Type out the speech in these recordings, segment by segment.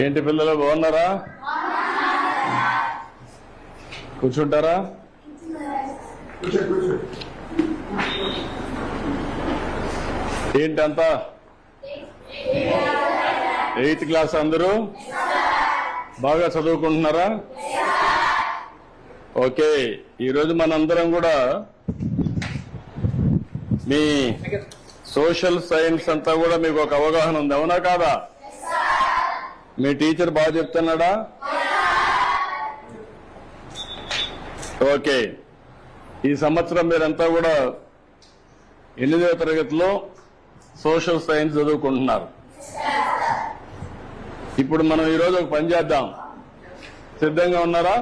ఏంటి పిల్లలు బాగున్నారా? కూర్చుంటారా? ఏంటంతా 8th క్లాస్ అందరూ బాగా చదువుకుంటున్నారా? ఓకే, ఈరోజు మనందరం కూడా మీ సోషల్ సైన్స్ అంతా కూడా మీకు ఒక అవగాహన ఉంది, అవునా కాదా? మీ టీచర్ బాగా చెప్తున్నాడా? ఓకే, ఈ సంవత్సరం మీరంతా కూడా 8వ తరగతిలో సోషల్ సైన్స్ చదువుకుంటున్నారు. ఇప్పుడు మనం ఈరోజు ఒక పని చేద్దాం. సిద్ధంగా ఉన్నారా?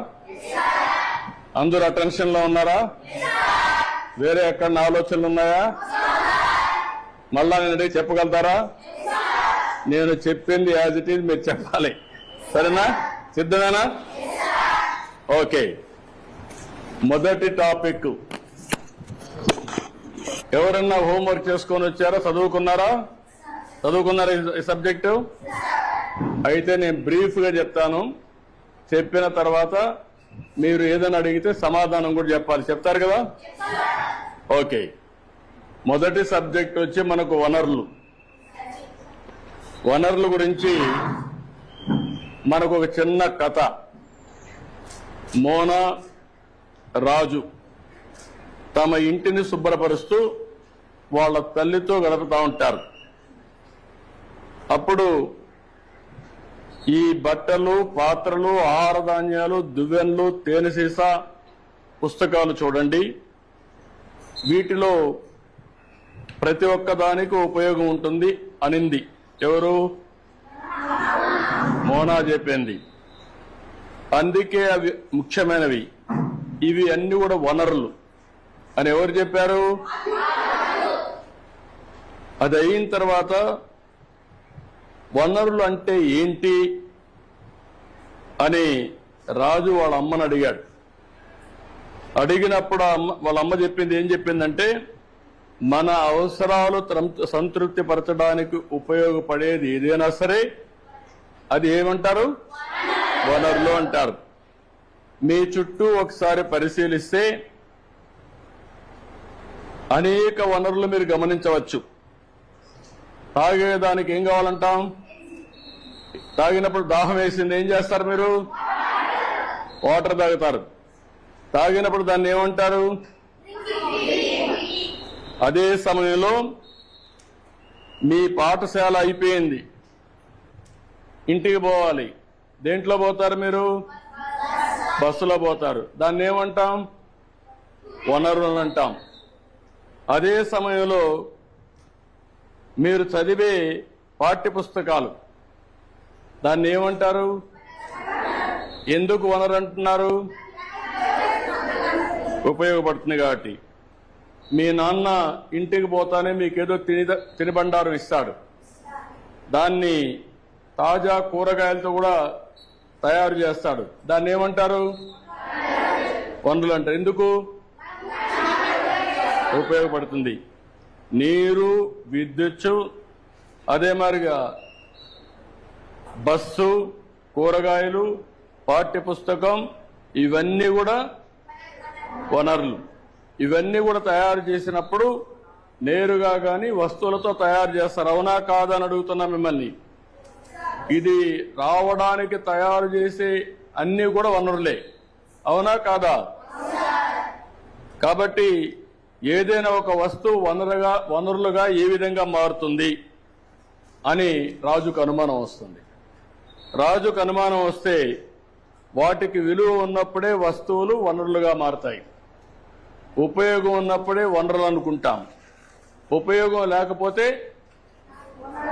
అందరూ అటెన్షన్ లో ఉన్నారా? వేరే ఎక్కడ ఆలోచనలు ఉన్నాయా? మళ్ళా నేను అడిగి చెప్పగలుగుతారా? నేను చెప్పింది యాజ్ ఇట్ ఈజ్ మీరు చెప్పాలి, సరేనా? సిద్ధమేనా? ఓకే, మొదటి టాపిక్. ఎవరన్నా హోంవర్క్ చేసుకొని వచ్చారా? చదువుకున్నారా? చదువుకున్నారా ఈ సబ్జెక్టు? అయితే నేను బ్రీఫ్ గా చెప్తాను. చెప్పిన తర్వాత మీరు ఏదైనా అడిగితే సమాధానం కూడా చెప్పాలి. చెప్తారు కదా? ఓకే, మొదటి సబ్జెక్ట్ వచ్చి మనకు వనరులు. వనరుల గురించి మనకు ఒక చిన్న కథ. మోనా, రాజు తమ ఇంటిని శుభ్రపరుస్తూ వాళ్ళ తల్లితో గడుపుతూ ఉంటారు. అప్పుడు ఈ బట్టలు, పాత్రలు, ఆహార ధాన్యాలు, దువ్వెన్లు, తేనె సీసా, పుస్తకాలు చూడండి. వీటిలో ప్రతి ఒక్క దానికి ఉపయోగం ఉంటుంది అనింది. ఎవరు? మోనా చెప్పింది. అందుకే అవి ముఖ్యమైనవి, ఇవి అన్ని కూడా వనరులు అని ఎవరు చెప్పారు? అది అయిన తర్వాత వనరులు అంటే ఏంటి అని రాజు వాళ్ళ అమ్మని అడిగాడు. అడిగినప్పుడు వాళ్ళ అమ్మ చెప్పింది ఏం చెప్పిందంటే, మన అవసరాలు సంతృప్తి పరచడానికి ఉపయోగపడేది ఏదైనా సరే అది ఏమంటారు? వనరులు అంటారు. మీ చుట్టూ ఒకసారి పరిశీలిస్తే అనేక వనరులు మీరు గమనించవచ్చు. తాగేదానికి ఏం కావాలంటాం? తాగినప్పుడు దాహం వేసింది, ఏం చేస్తారు మీరు? వాటర్ తాగుతారు. తాగినప్పుడు దాన్ని ఏమంటారు? అదే సమయంలో మీ పాఠశాల అయిపోయింది, ఇంటికి పోవాలి. దేంట్లో పోతారు మీరు? బస్సులో పోతారు. దాన్ని ఏమంటాం? వనరులు అంటాం. అదే సమయంలో మీరు చదివే పాఠ్య పుస్తకాలు, దాన్ని ఏమంటారు? ఎందుకు వనరు అంటున్నారు? ఉపయోగపడుతుంది కాబట్టి. మీ నాన్న ఇంటికి పోతానే మీకేదో తినిబండారం ఇస్తాడు. దాన్ని తాజా కూరగాయలతో కూడా తయారు చేస్తాడు. దాన్ని ఏమంటారు? వనరులు అంటారు. ఎందుకు? ఉపయోగపడుతుంది. నీరు, విద్యుత్, అదే మాదిరిగా బస్సు, కూరగాయలు, పాఠ్య పుస్తకం, ఇవన్నీ కూడా వనరులు. ఇవన్నీ కూడా తయారు చేసినప్పుడు నేరుగా కానీ వస్తువులతో తయారు చేస్తారు, అవునా కాదా అని అడుగుతున్నా మిమ్మల్ని. ఇది రావడానికి తయారు చేసే అన్ని కూడా వనరులే, అవునా కాదా? కాబట్టి ఏదైనా ఒక వస్తువు వనరులుగా ఏ విధంగా మారుతుంది అని రాజుకు అనుమానం వస్తుంది. రాజుకు అనుమానం వస్తే వాటికి విలువ ఉన్నప్పుడే వస్తువులు వనరులుగా మారుతాయి. ఉపయోగం ఉన్నప్పుడే వనరులు అనుకుంటాం. ఉపయోగం లేకపోతే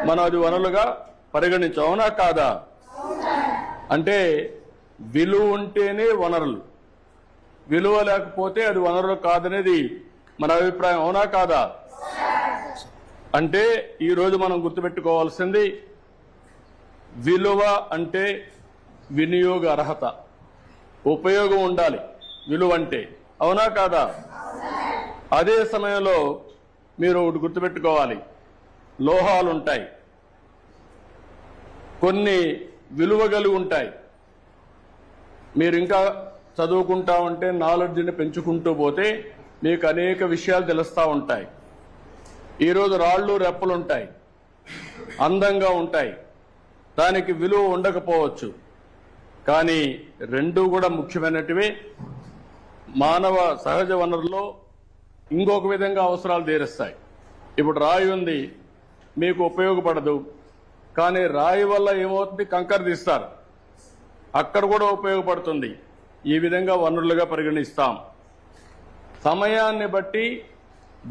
మనం అది వనరులుగా పరిగణించాం, అవునా కాదా? అంటే విలువ ఉంటేనే వనరులు, విలువ లేకపోతే అది వనరులు కాదనేది మన అభిప్రాయం, అవునా కాదా? అంటే ఈరోజు మనం గుర్తుపెట్టుకోవాల్సింది, విలువ అంటే వినియోగ అర్హత, ఉపయోగం ఉండాలి విలువ అంటే, అవునా కాదా? అదే సమయంలో మీరు ఒకటి గుర్తుపెట్టుకోవాలి, లోహాలు ఉంటాయి. కొన్ని విలువ కలిగి ఉంటాయి. మీరు ఇంకా చదువుకుంటా ఉంటే నాలెడ్జ్ని పెంచుకుంటూ పోతే మీకు అనేక విషయాలు తెలుస్తూ ఉంటాయి. ఈరోజు రాళ్ళు రెప్పలు ఉంటాయి, అందంగా ఉంటాయి, దానికి విలువ ఉండకపోవచ్చు, కానీ రెండూ కూడా ముఖ్యమైనటివే. మానవ సహజ వనరుల్లో ఇంకొక విధంగా అవసరాలు తీరుస్తాయి. ఇప్పుడు రాయి ఉంది, మీకు ఉపయోగపడదు, కానీ రాయి వల్ల ఏమవుతుంది, కంకర తీస్తారు, అక్కడ కూడా ఉపయోగపడుతుంది. ఈ విధంగా వనరులుగా పరిగణిస్తాం. సమయాన్ని బట్టి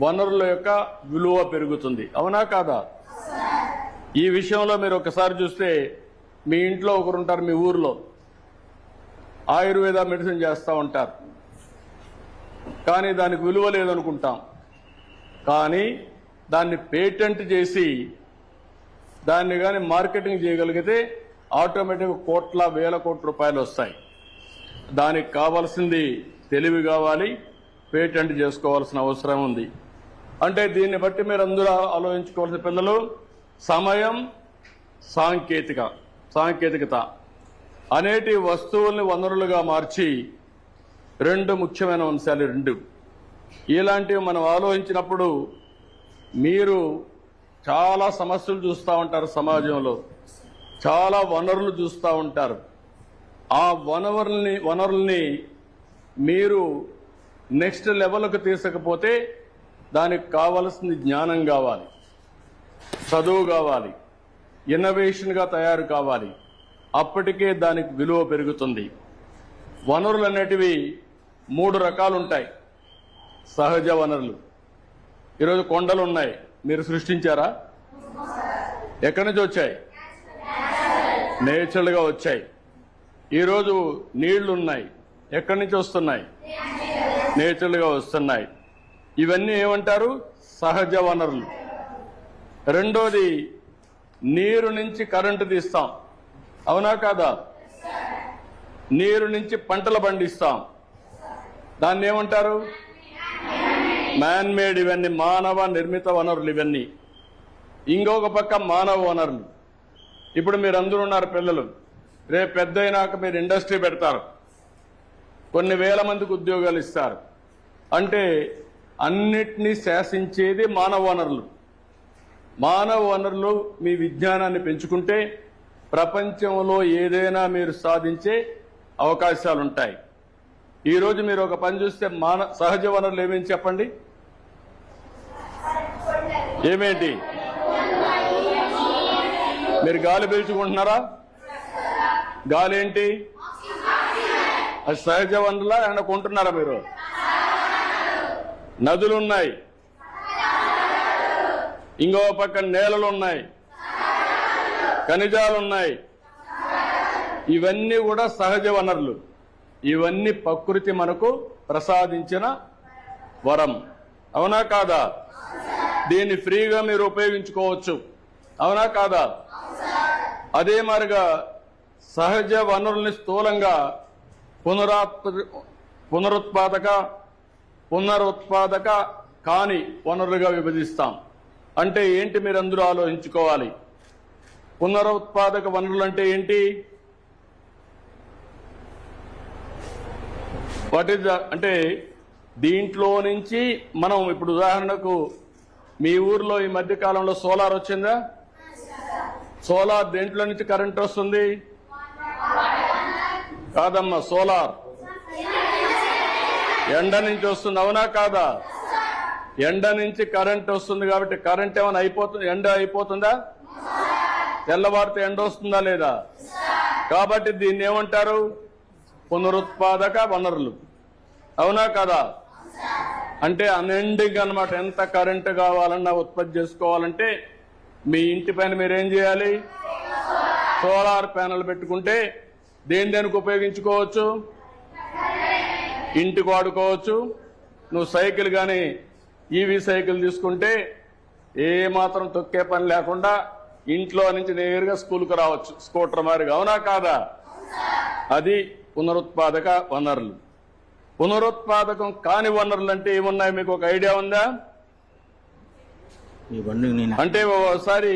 వనరుల యొక్క విలువ పెరుగుతుంది, అవునా కాదా? ఈ విషయంలో మీరు ఒకసారి చూస్తే మీ ఇంట్లో ఒకరుంటారు, మీ ఊర్లో ఆయుర్వేద మెడిసిన్ చేస్తూ ఉంటారు, కానీ దానికి విలువ లేదనుకుంటాం. కానీ దాన్ని పేటెంట్ చేసి దాన్ని కానీ మార్కెటింగ్ చేయగలిగితే ఆటోమేటిక్గా కోట్ల వేల కోట్ల రూపాయలు వస్తాయి. దానికి కావాల్సింది తెలివి కావాలి, పేటెంట్ చేసుకోవాల్సిన అవసరం ఉంది. అంటే దీన్ని బట్టి మీరు అందరూ ఆలోచించుకోవాల్సిన పిల్లలు, సమయం, సాంకేతికత అనేటి వస్తువుల్ని వనరులుగా మార్చి రెండు ముఖ్యమైన అంశాలు. రెండు ఇలాంటివి మనం ఆలోచించినప్పుడు మీరు చాలా సమస్యలు చూస్తూ ఉంటారు, సమాజంలో చాలా వనరులు చూస్తూ ఉంటారు. ఆ వనరుల్ని మీరు నెక్స్ట్ లెవెల్కు తీసుకపోతే దానికి కావలసింది జ్ఞానం కావాలి, చదువు కావాలి, ఇన్నోవేషన్గా తయారు కావాలి. అప్పటికే దానికి విలువ పెరుగుతుంది. వనరులు అనేటివి 3 రకాలు ఉంటాయి. సహజ వనరులు, ఈరోజు కొండలు ఉన్నాయి, మీరు సృష్టించారా? ఎక్కడి నుంచి వచ్చాయి? నేచురల్గా వచ్చాయి. ఈరోజు నీళ్లు ఉన్నాయి, ఎక్కడి నుంచి వస్తున్నాయి? నేచురల్గా వస్తున్నాయి. ఇవన్నీ ఏమంటారు? సహజ వనరులు. రెండోది, నీరు నుంచి కరెంటు తీస్తాం, అవునా కాదా? నీరు నుంచి పంటలు పండిస్తాం, దాన్ని ఏమంటారు? Man made. ఇవన్నీ మానవ నిర్మిత వనరులు. ఇవన్నీ ఇంకొక పక్క మానవ వనరులు. ఇప్పుడు మీరు అందరూ ఉన్నారు పిల్లలు, రేపు పెద్ద అయినాక మీరు ఇండస్ట్రీ పెడతారు, కొన్ని వేల మందికి ఉద్యోగాలు ఇస్తారు. అంటే అన్నిటినీ శాసించేది మానవ వనరులు. మానవ వనరులు మీ విజ్ఞానాన్ని పెంచుకుంటే ప్రపంచంలో ఏదైనా మీరు సాధించే అవకాశాలుంటాయి. ఈరోజు మీరు ఒక పని చూస్తే సహజ వనరులు ఏమేమి చెప్పండి? ఏమేంటి? మీరు గాలి పీల్చుకుంటున్నారా? గాలి ఏంటి? అది సహజ వనరులా ఏమన్నా కొంటున్నారా మీరు? నదులున్నాయి, ఇంకో పక్క నేలలు ఉన్నాయి, ఖనిజాలున్నాయి. ఇవన్నీ కూడా సహజ వనరులు. ఇవన్నీ ప్రకృతి మనకు ప్రసాదించిన వరం, అవునా కాదా? దీన్ని ఫ్రీగా మీరు ఉపయోగించుకోవచ్చు, అవునా కాదా? అదే మరిగా సహజ వనరుల్ని స్థూలంగా పునరుత్పాదక కాని వనరులుగా విభజిస్తాం. అంటే ఏంటి మీరు అందరూ ఆలోచించుకోవాలి. పునరుత్పాదక వనరులు అంటే ఏంటి? అంటే దీంట్లో నుంచి మనం ఇప్పుడు ఉదాహరణకు మీ ఊర్లో ఈ మధ్య కాలంలో సోలార్ వచ్చిందా? సోలార్ దేంట్లో నుంచి కరెంట్ వస్తుంది? కాదమ్మా, సోలార్ ఎండ నుంచి వస్తుంది, అవునా కాదా? ఎండ నుంచి కరెంట్ వస్తుంది కాబట్టి కరెంట్ ఏమైనా అయిపోతుంది, ఎండ అయిపోతుందా? తెల్లవారితే ఎండ వస్తుందా లేదా? కాబట్టి దీన్ని ఏమంటారు? పునరుత్పాదక వనరులు, అవునా కదా? అంటే అన్ఎండింగ్ అన్నమాట. ఎంత కరెంటు కావాలన్నా ఉత్పత్తి చేసుకోవాలంటే మీ ఇంటి పైన మీరేం చేయాలి? సోలార్ ప్యానెల్ పెట్టుకుంటే దేనికి ఉపయోగించుకోవచ్చు? ఇంటికి వాడుకోవచ్చు. నువ్వు సైకిల్ కానీ ఈవీ సైకిల్ తీసుకుంటే ఏ మాత్రం తొక్కే పని లేకుండా ఇంట్లో నుంచి నేరుగా స్కూల్కి రావచ్చు, స్కూటర్ మారిగా, అవునా కాదా? అది పునరుత్పాదక వనరులు. పునరుత్పాదకం కాని వనరులు అంటే ఏమున్నాయి? మీకు ఒక ఐడియా ఉందా? అంటే ఒకసారి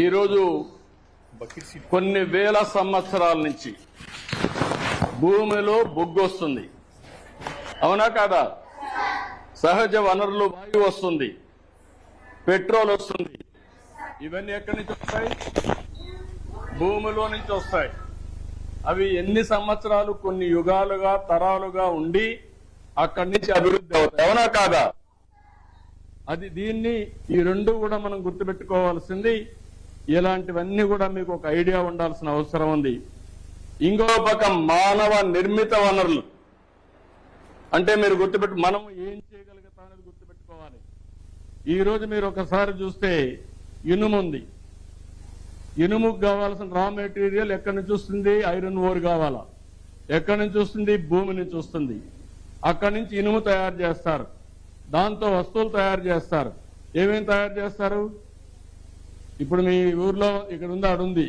ఈరోజు కొన్ని వేల సంవత్సరాల నుంచి భూమిలో బొగ్గు వస్తుంది, అవునా కాదా? సహజ వనరులు వాయువు వస్తుంది, పెట్రోల్ వస్తుంది. ఇవన్నీ ఎక్కడి నుంచి వస్తాయి? భూమిలో నుంచి వస్తాయి. అవి ఎన్ని సంవత్సరాలు, కొన్ని యుగాలుగా, తరాలుగా ఉండి అక్కడి నుంచి అభివృద్ధి అవుతాయి, అవునా కాదా? దీన్ని ఈ రెండు కూడా మనం గుర్తుపెట్టుకోవాల్సింది. ఇలాంటివన్నీ కూడా మీకు ఒక ఐడియా ఉండాల్సిన అవసరం ఉంది. ఇంకో పక్క మానవ నిర్మిత వనరులు అంటే మీరు మనం ఏం చేయగలుగుతాం అనేది గుర్తుపెట్టుకోవాలి. ఈ రోజు మీరు ఒకసారి చూస్తే ఇనుము ఉంది. ఇనుముకు కావాల్సిన రా మెటీరియల్ ఎక్కడి నుంచి వస్తుంది? ఐరన్ ఓర్ కావాలా. ఎక్కడి నుంచి వస్తుంది? భూమి నుంచి వస్తుంది. అక్కడి నుంచి ఇనుము తయారు చేస్తారు, దాంతో వస్తువులు తయారు చేస్తారు. ఏమేమి తయారు చేస్తారు? ఇప్పుడు మీ ఊర్లో ఇక్కడ ఉంది, అడుంది,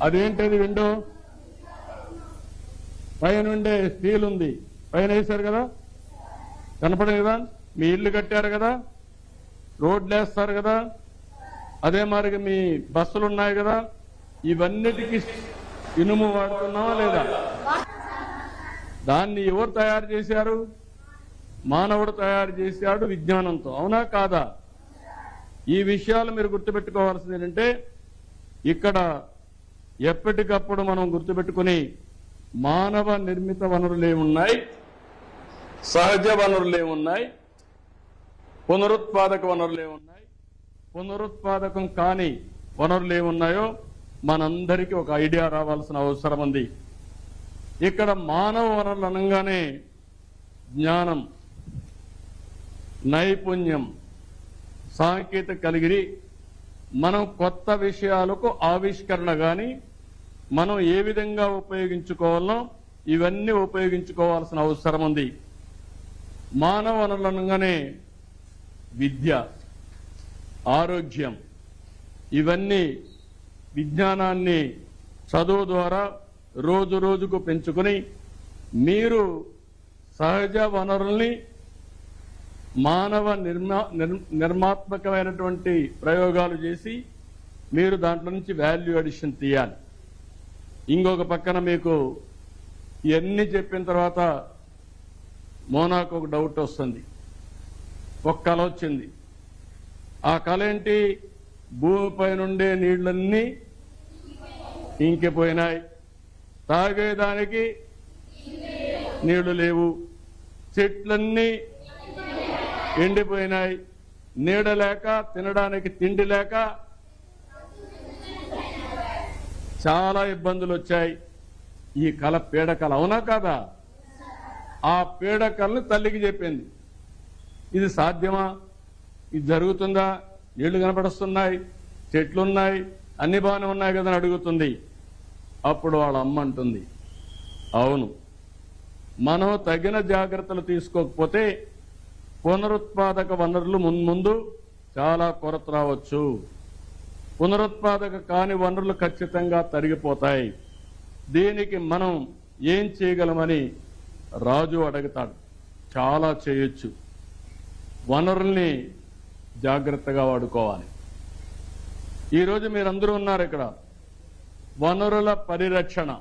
అదేంటది? విండో పైన ఉండే స్టీల్ ఉంది, పైన వేశారు కదా, కనపడదు కదా? మీ ఇల్లు కట్టారు కదా, రోడ్లు వేస్తారు కదా, అదే మరి మీ బస్సులు ఉన్నాయి కదా, ఇవన్నిటికీ ఇనుము వాడుతున్నావా లేదా? దాన్ని ఎవరు తయారు చేశారు? మానవుడు తయారు చేశాడు విజ్ఞానంతో, అవునా కాదా? ఈ విషయాలు మీరు గుర్తుపెట్టుకోవాల్సింది ఏంటంటే, ఇక్కడ ఎప్పటికప్పుడు మనం గుర్తుపెట్టుకుని మానవ నిర్మిత వనరులు ఏమున్నాయి, సహజ వనరులు ఏమున్నాయి, పునరుత్పాదక వనరులు ఏమున్నాయి, పునరుత్పాదకం కాని వనరులు ఏమున్నాయో మనందరికీ ఒక ఐడియా రావాల్సిన అవసరం ఉంది. ఇక్కడ మానవ వనరులు అనగానే జ్ఞానం, నైపుణ్యం, సాంకేతిక కలిగిరి మనం కొత్త విషయాలకు ఆవిష్కరణ గాని మనం ఏ విధంగా ఉపయోగించుకోవాలో ఇవన్నీ ఉపయోగించుకోవాల్సిన అవసరం ఉంది. మానవ వనరులు అనగానే విద్య, ఆరోగ్యం, ఇవన్నీ విజ్ఞానాన్ని చదువు ద్వారా రోజు రోజుకు పెంచుకుని మీరు సహజ వనరుల్ని మానవ నిర్మాత్మకమైనటువంటి ప్రయోగాలు చేసి మీరు దాంట్లో నుంచి వాల్యూ అడిషన్ తీయాలి. ఇంకొక పక్కన మీకు ఇవన్నీ చెప్పిన తర్వాత మోనాకు ఒక డౌట్ వస్తుంది. ఒక కళ వచ్చింది. ఆ కళ ఏంటి? భూమిపై నుండే నీళ్లన్నీ ఇంకిపోయినాయి, తాగేదానికి నీళ్లు లేవు, చెట్లన్నీ ఎండిపోయినాయి, నీడ లేక, తినడానికి తిండి లేక చాలా ఇబ్బందులు వచ్చాయి. ఈ కళ పీడకల, అవునా కాదా? ఆ పీడకలను తల్లికి చెప్పింది. ఇది సాధ్యమా? ఇది జరుగుతుందా? నీళ్లు కనపడుస్తున్నాయి, చెట్లున్నాయి, అన్ని బాగానే ఉన్నాయి కదా అని అడుగుతుంది. అప్పుడు వాళ్ళ అమ్మ అంటుంది, అవును, మనం తగిన జాగ్రత్తలు తీసుకోకపోతే పునరుత్పాదక వనరులు ముందు చాలా కొరత రావచ్చు. పునరుత్పాదక కాని వనరులు ఖచ్చితంగా తరిగిపోతాయి. దీనికి మనం ఏం చేయగలమని రాజు అడుగుతాడు. చాలా చేయొచ్చు. వనరుల్ని జాగ్రత్తగా వాడుకోవాలి. ఈరోజు మీరందరూ ఉన్నారు ఇక్కడ. వనరుల పరిరక్షణ